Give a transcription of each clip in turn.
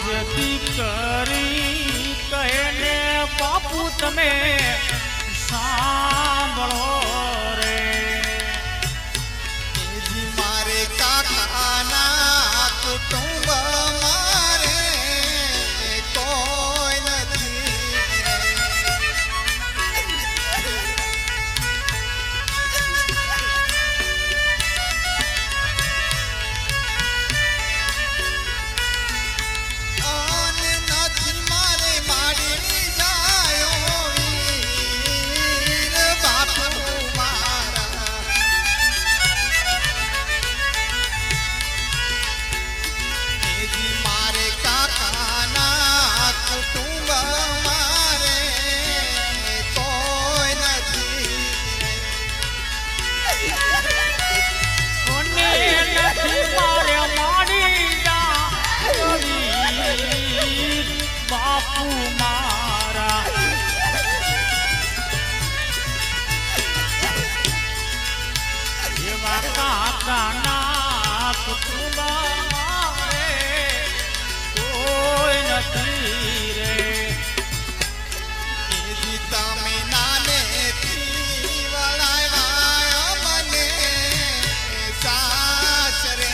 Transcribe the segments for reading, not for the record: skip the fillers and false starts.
આજ દીકરી કહે ને બાપુ તમે સાંભળો રે મારે કાકાના કુટુંબ મારે કોઈ નથી અને નથી મારે માડી જાયો વીર બાપુ મારા મારે કાકાના કુટુંબ મારે કોઈ નથી કોને નથી મારે માડી જાવી બાપુ મારા એવા કાકાના કુટુંબ મારે કોઈ નથી રે તમે નાનેથી વળાવ્યા મને સાસરે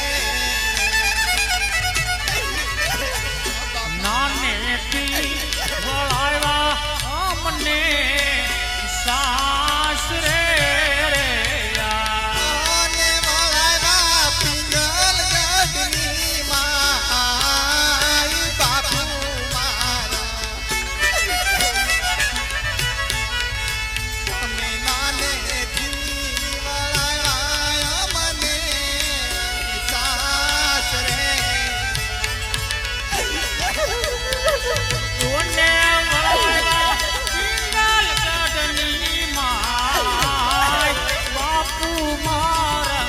નાનેથી વળાવ્યા અમને સાસરે રે અને વળાવ્યા પિંગલગઢની માય બાપુ મારા તમે નાનેથી વળાવ્યા મને સાસરે કોને વળાવ્યા પિંગલગઢની માય બાપુ મારા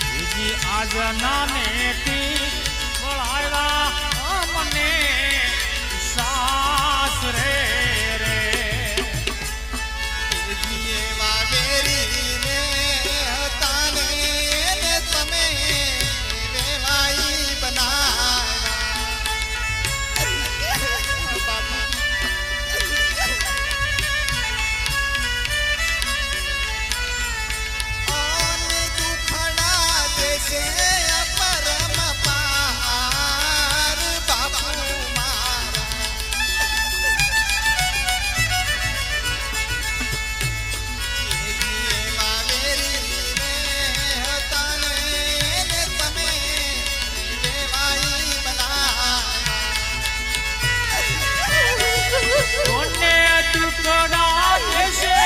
બીજી આજ નાનેથી વળાવ્યા અમને સાસરે રે એવા વેરીને હતા ને એને તમે વેવાઈ બનાવ્યા બાપા અને દુખડા દેશે પરમ પાર બાપુ મારા એવા વેરીને હતા ને એને તમે વેવાઈ બનાવ્યા કોને ટુકડા દેશે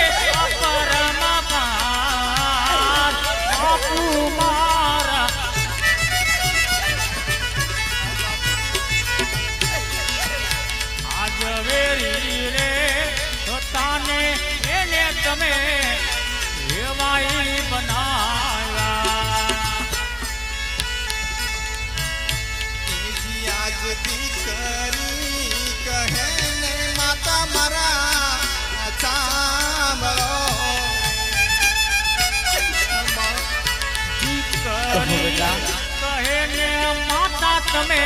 પરમ પાર બાપુ મારા આજ વેરી રે તાને એને તમે વેવાઈ બનાવ્યા એજી આજ દીકરી કહે ને માતા મારા સાંભળો દીકરી કહે ને માતા તમે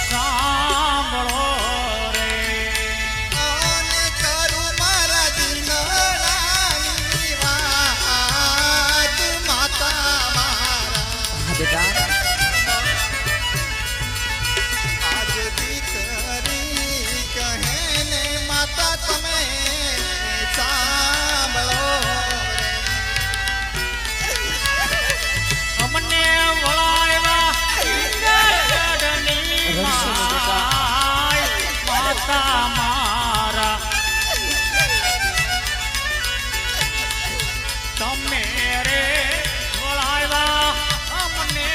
સાંભળો રે અને કરું મારા દિલડાની વાત માતા મારા આજ દીકરી કહે ને માતા તમે સાંભળો અમને વળાવ્યા પિંગલગઢની માય માતા મારા તમે રે વળાવ્યા અમને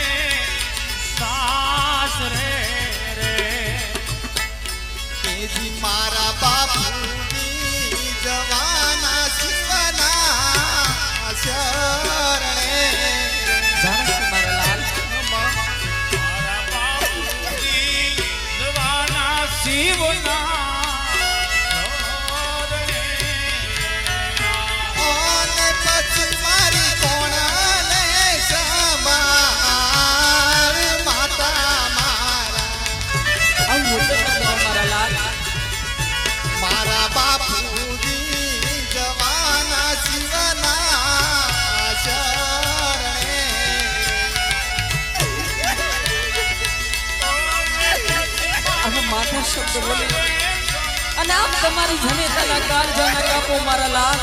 શબ્દ બોલી અને આપ તમારી જનેતાના કાળજાના કાપો મારા લાલ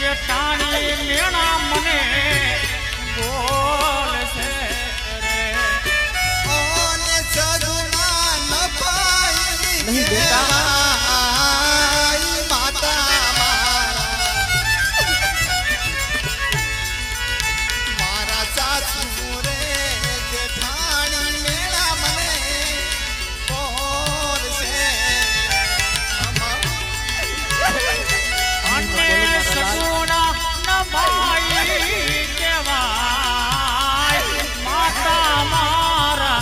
જેઠાણી મેણા મને બોલશે રે ઓને સગુણા ન પાઈ નહીં બેટા માતા મારા સાસુ રે જેઠાણી મેળા મને બોલશે અને સગુણા ન ભાઈ કહેવાય માતા મારા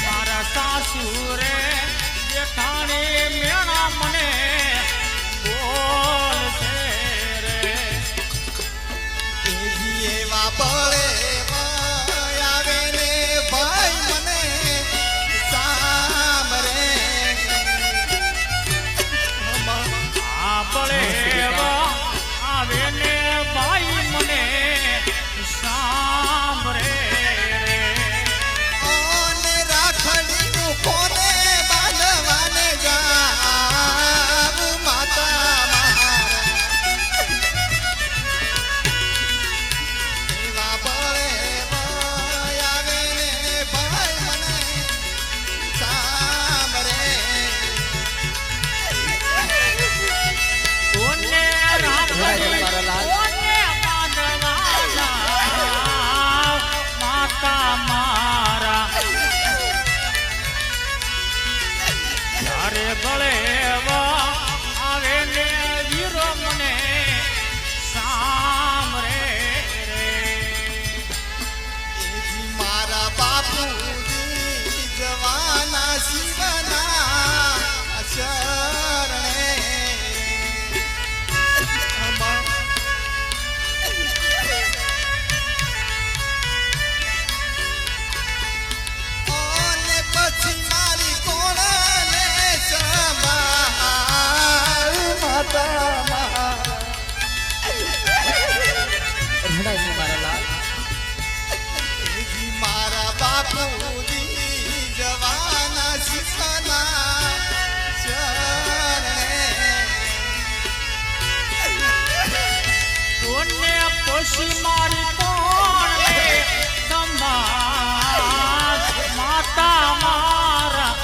મારા સાસુ રે જેઠાણી મેણા મને બોલશે રે એવા બળે આવે ને ભાઈ મને સામરે આપણે આવે ને ભાઈ મને સાંભળે રે ઓને રાખડીનું કોને બાંધવાને જાવ માતા મારા એવા બળે આવે ને ભાઈ મને સામરે કોને રાખડી કોને બાંધવાના માતા મારા જ્યારે ભલે આવે ને વીરો મને સાંભળે રે એજી મારા બાપુજી જવાના શિવના ચરણે ઓને પછી મારી કોણને સંભાળ માતા મારા રડાય નહીં મારા લાલ એજી મારા બાપુજી જવાના શિવના ચરણે કોને પોષી મારી કોણે સંભાળ માતા મારા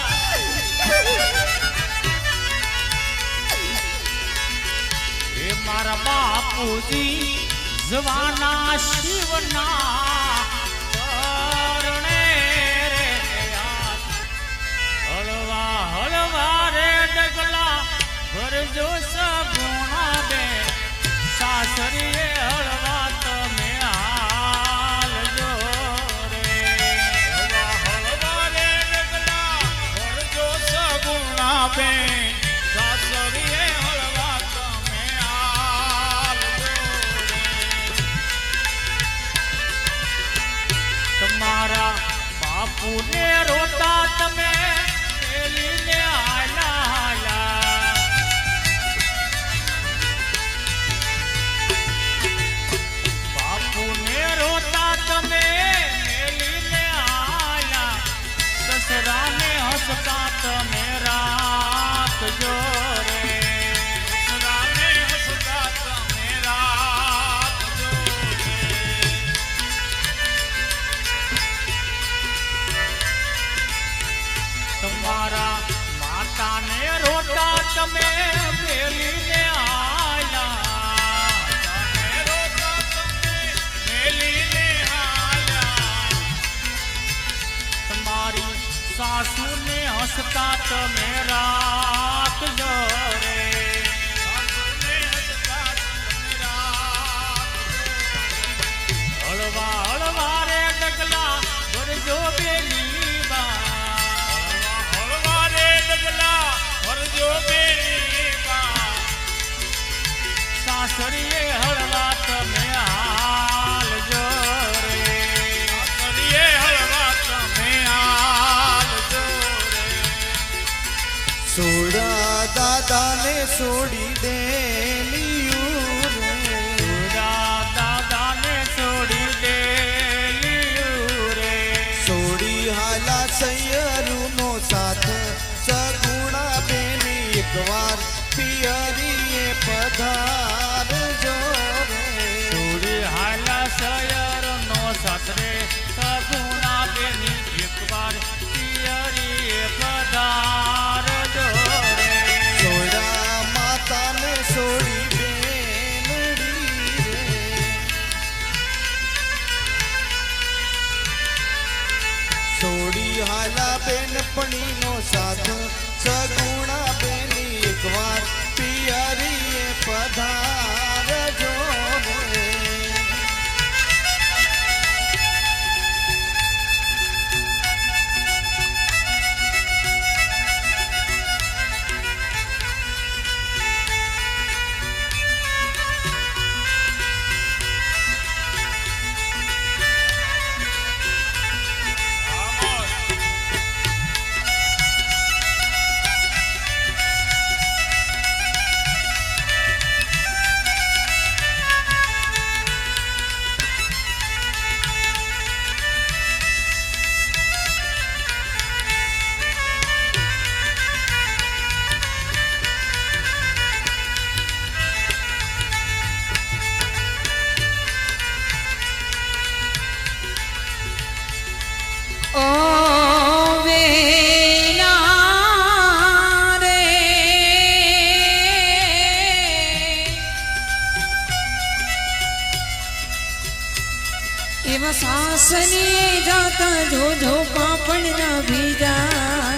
એ મારા બાપુજી જવાના શિવના ચરણે રે હળવા હળવા રે ડગલા ભરજો સગુણા બે સાસરીએ હળવા તમે હાલજો રે હળવા હળવા રે ડગલા ભરજો સગુણા બે સાસરીએ હળવા તમે હાલજો રે તમારા બાપુને રોતા તમે મેલીને હાલા હાલા બાપુને રોતા તમે મેલીને હાલા સસરાને હસતા તમે રાખજો રે સસરાને હસતા તમે રાખજો રે તમારા માતાને રોતા તમે મેલીને આયા તમે રોતા તમે મેલીને આયા તમારી સાસુને હસતા તમે રાખજો રે સાસુને હસતા તમે રાખજો હળવા હળવા રે ડગલા ભરજો બેલી બા હળવા રે ડગલા દાદાને છોડી દે દાદાને છોડી દે રે છોડી હાલા સૈયરુનો સાથ સગુણા બેની એકવાર પિયરીએ પધારજો રે છોડી હાલા શયર નો સતરે સગુણા બેની એકવાર પિયરીએ પધારજો રે છોડા માતાને છોડી બેનડી રે છોડી હાલા બેનપણીનો સાથ સગુણા બેની એકવાર પિયરીએ પધારજો રે ઓ વેલા રે એવા સાસને જાતા જોજો પાપણ ના ભીજા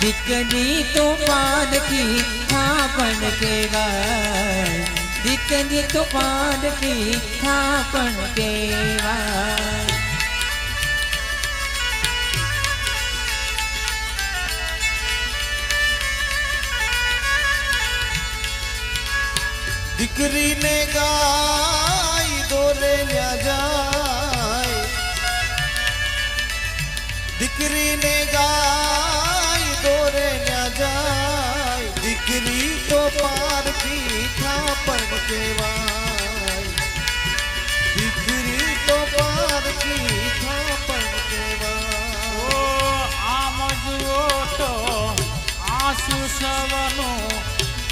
દીકરી તો પાડકી થાપણ કેવાય દીકરી તો પાડકી થાપણ કેવાય દીકરીને ગાય દોરે ન્યા જાય દીકરીને ગાય દોરે ન્યા જાય દીકરી તો પારકી થાપણ કહેવાય દીકરી તો પારકી થાપણ કહેવાય ઓ આમ જુઓ તો આંસુ સવનું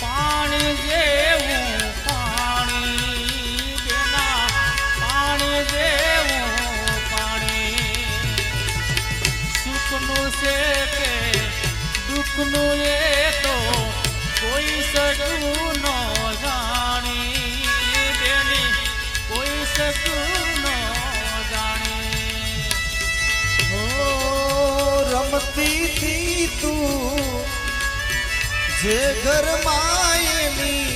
પાણી જેવું પાણી બેના પાણી જેવું પાણી સુખનું છે કે દુઃખનું એ તો કોઈ સગું ન જાણી બેની કોઈ સગું ન જાણી ઓ રમતી થી તું જે ઘરમાં એની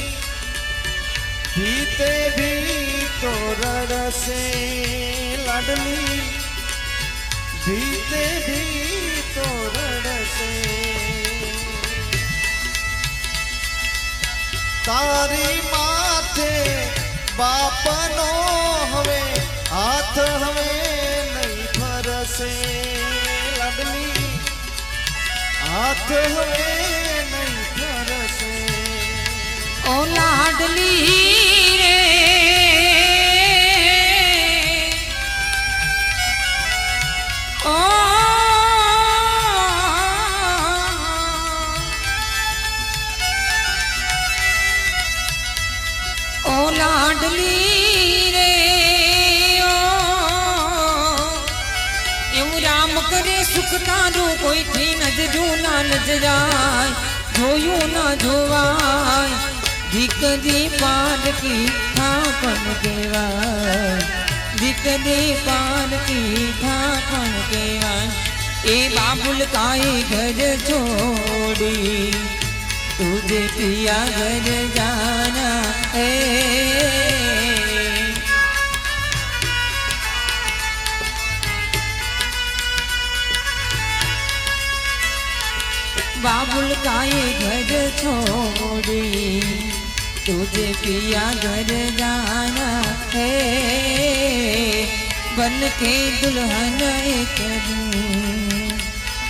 ભીતે ભી તો રડશે લાડલી ભીતે ભી તો રડશે તારી માથે બાપનો હવે હાથ હવે નહીં ફરશે લાડલી હાથ હવે નહીં ફરશે ઓ લાડલી રે ઓ ઓ લાડલી રે ઓ એવું રામ કરે સુખ તારું કોઈથી નજરું ના નજરાય જોયું ના જોવાય દીકરી પારકી થાપણ કહેવાય દીકરી પારકી થાપણ કહેવાય એ બાબુલ કાઈ ઘર છોડી तुझे पिया घर जाना है बाबुल काए घर छोड़ी तुझे पिया घर जाना है बन के दुल्हन एक दिन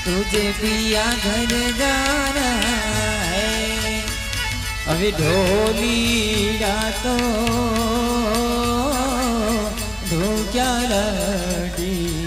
तुझे पिया घर जाना है હવે ઢોલી રાતો ધૂક્યા રડી